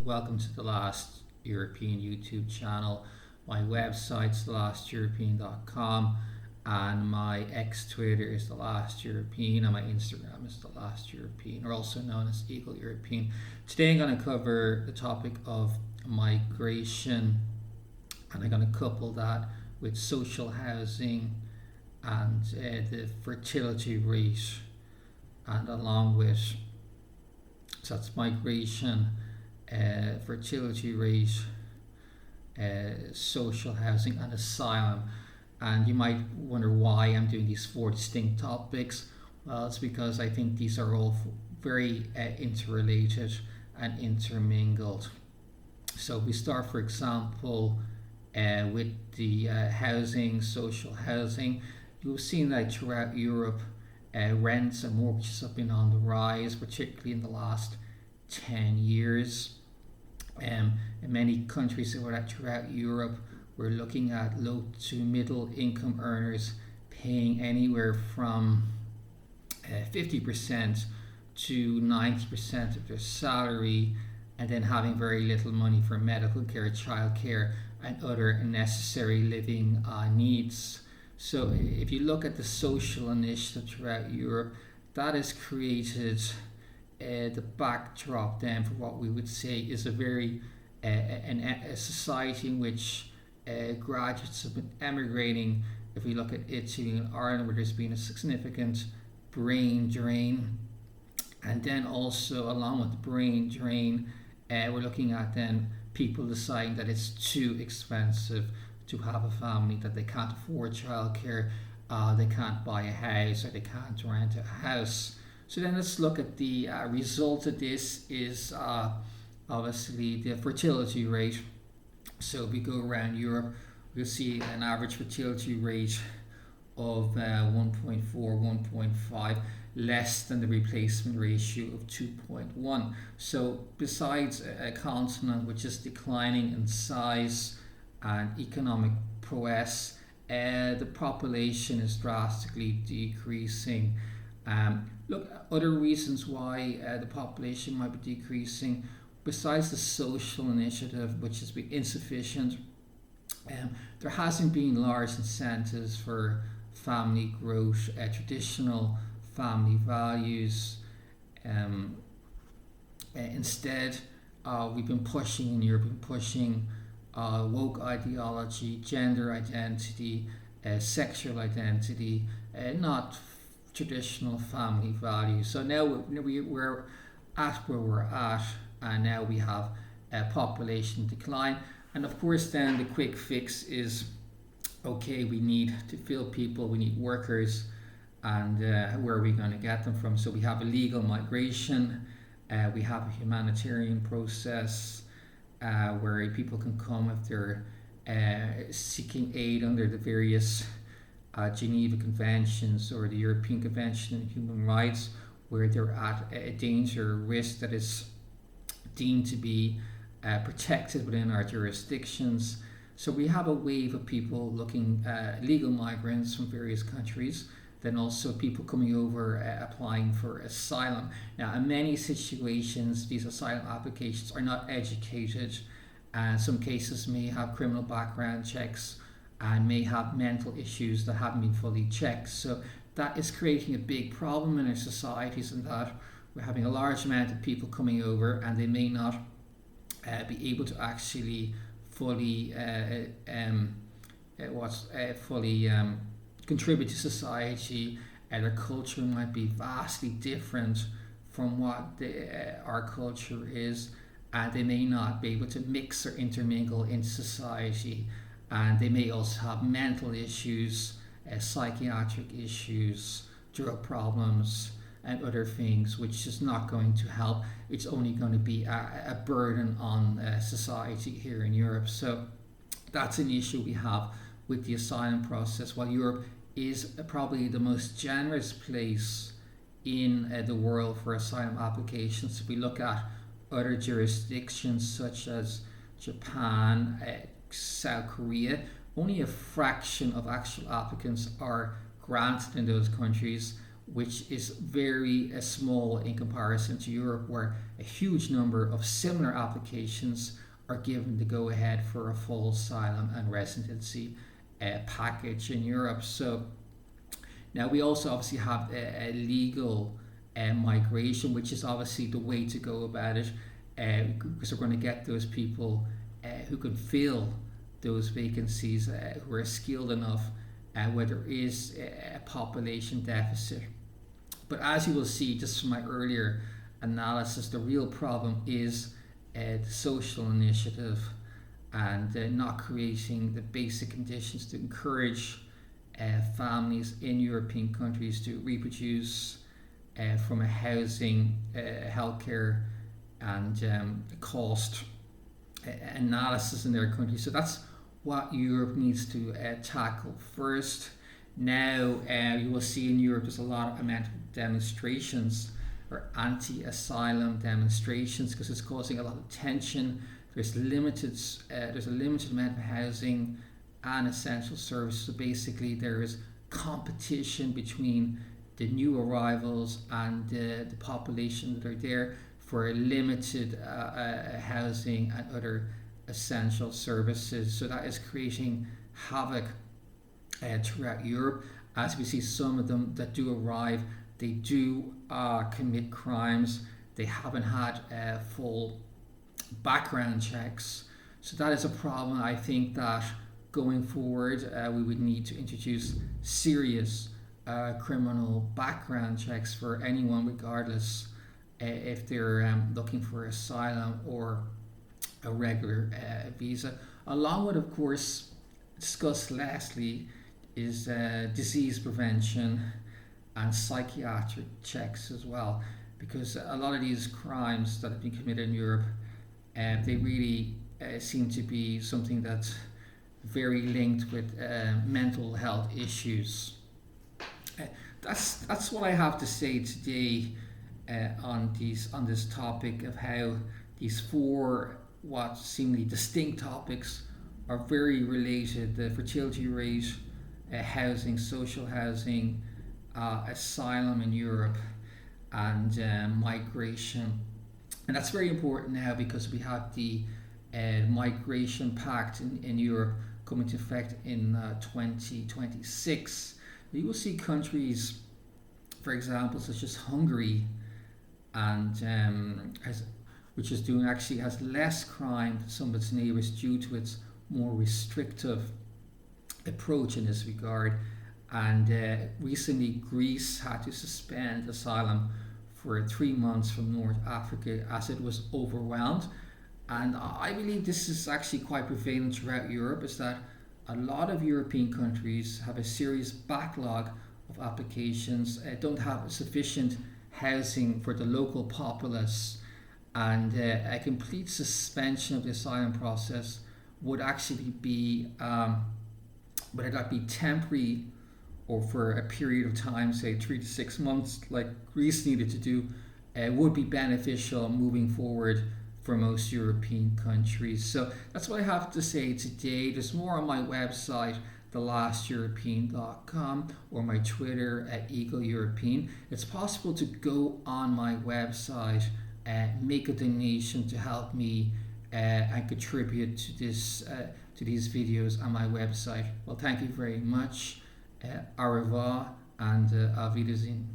Welcome to the Last European YouTube channel. My website's thelasteuropean.com and my Twitter is The Last European and my Instagram is The Last European, or also known as Eagle European. Today I'm going to cover the topic of migration, and I'm going to couple that with social housing and the fertility rate, and along with, so that's migration, fertility rate, social housing, and asylum. And you might wonder why I'm doing these four distinct topics. Well, it's because I think these are all very interrelated and intermingled. So we start, for example, with the housing, social housing. You've seen that throughout Europe, rents and mortgages have been on the rise, particularly in the last 10 years. In many countries throughout Europe, we're looking at low to middle income earners paying anywhere from 50% to 90% of their salary, and then having very little money for medical care, childcare, and other necessary living needs. So if you look at the social initiative throughout Europe, that has created the backdrop then for what we would say is a very a society in which graduates have been emigrating. If we look at Italy and Ireland, where there's been a significant brain drain, and then also along with the brain drain, we're looking at then people deciding that it's too expensive to have a family, that they can't afford childcare, they can't buy a house, or they can't rent a house. So then let's look at the result of this is obviously the fertility rate. So if we go around Europe, we'll see an average fertility rate of 1.4, 1.5, less than the replacement ratio of 2.1. So besides a continent which is declining in size and economic prowess, the population is drastically decreasing. Look, other reasons why the population might be decreasing, besides the social initiative, which has been insufficient, there hasn't been large incentives for family growth, traditional family values. Instead, we've been pushing in Europe, woke ideology, gender identity, sexual identity, not traditional family values. So now we're at where we're at, and now we have a population decline. And of course, then the quick fix is okay, we need to fill people, we need workers, and where are we going to get them from? So we have illegal migration, we have a humanitarian process where people can come if they're seeking aid under the various Geneva Conventions or the European Convention on Human Rights, where they're at a danger or risk that is deemed to be protected within our jurisdictions. So we have a wave of people looking, legal migrants from various countries, then also people coming over applying for asylum. Now, in many situations, these asylum applications are not educated, and some cases may have criminal background checks and may have mental issues that haven't been fully checked. So that is creating a big problem in our societies, in that we're having a large amount of people coming over and they may not be able to actually fully contribute to society. Their culture might be vastly different from what our culture is, and they may not be able to mix or intermingle in society, and they may also have mental issues, psychiatric issues, drug problems, and other things, which is not going to help. It's only going to be a burden on society here in Europe. So that's an issue we have with the asylum process. While Europe is probably the most generous place in the world for asylum applications, if we look at other jurisdictions such as Japan, South Korea, only a fraction of actual applicants are granted in those countries, which is very small in comparison to Europe, where a huge number of similar applications are given the go ahead for a full asylum and residency package in Europe. So now we also obviously have a legal migration, which is obviously the way to go about it, because we're going to get those people who can fill those vacancies, who are skilled enough, where there is a population deficit. But as you will see just from my earlier analysis, the real problem is the social initiative and not creating the basic conditions to encourage families in European countries to reproduce from a housing, healthcare, and cost analysis in their country. So that's what Europe needs to tackle first. Now you will see in Europe there's a lot of demonstrations or anti-asylum demonstrations because it's causing a lot of tension. There's a limited amount of housing and essential services. So basically there is competition between the new arrivals and the population that are there for limited housing and other essential services. So that is creating havoc throughout Europe. As we see, some of them that do arrive, they do commit crimes. They haven't had full background checks. So that is a problem. I think that going forward, we would need to introduce serious criminal background checks for anyone, regardless if they're looking for asylum or a regular visa. Along with, of course, discussed lastly, is disease prevention and psychiatric checks as well, because a lot of these crimes that have been committed in Europe, they really seem to be something that's very linked with mental health issues. That's what I have to say today on this topic of how these four what seemingly distinct topics are very related: the fertility rate, housing, social housing, asylum in Europe, and migration. And that's very important now because we have the migration pact in Europe coming into effect in 2026. You will see countries, for example, such as Hungary, and which is doing actually has less crime than some of its neighbours due to its more restrictive approach in this regard. And recently Greece had to suspend asylum for 3 months from North Africa as it was overwhelmed. And I believe this is actually quite prevalent throughout Europe, is that a lot of European countries have a serious backlog of applications, don't have sufficient housing for the local populace, and a complete suspension of the asylum process would actually be, whether that be temporary or for a period of time, say 3 to 6 months, like Greece needed to do, would be beneficial moving forward for most European countries. So that's what I have to say today. There's more on my website, thelasteuropean.com, or my Twitter at EagleEuropean. It's possible to go on my website and make a donation to help me and contribute to this to these videos on my website. Well, thank you very much. Au revoir and auf Wiedersehen.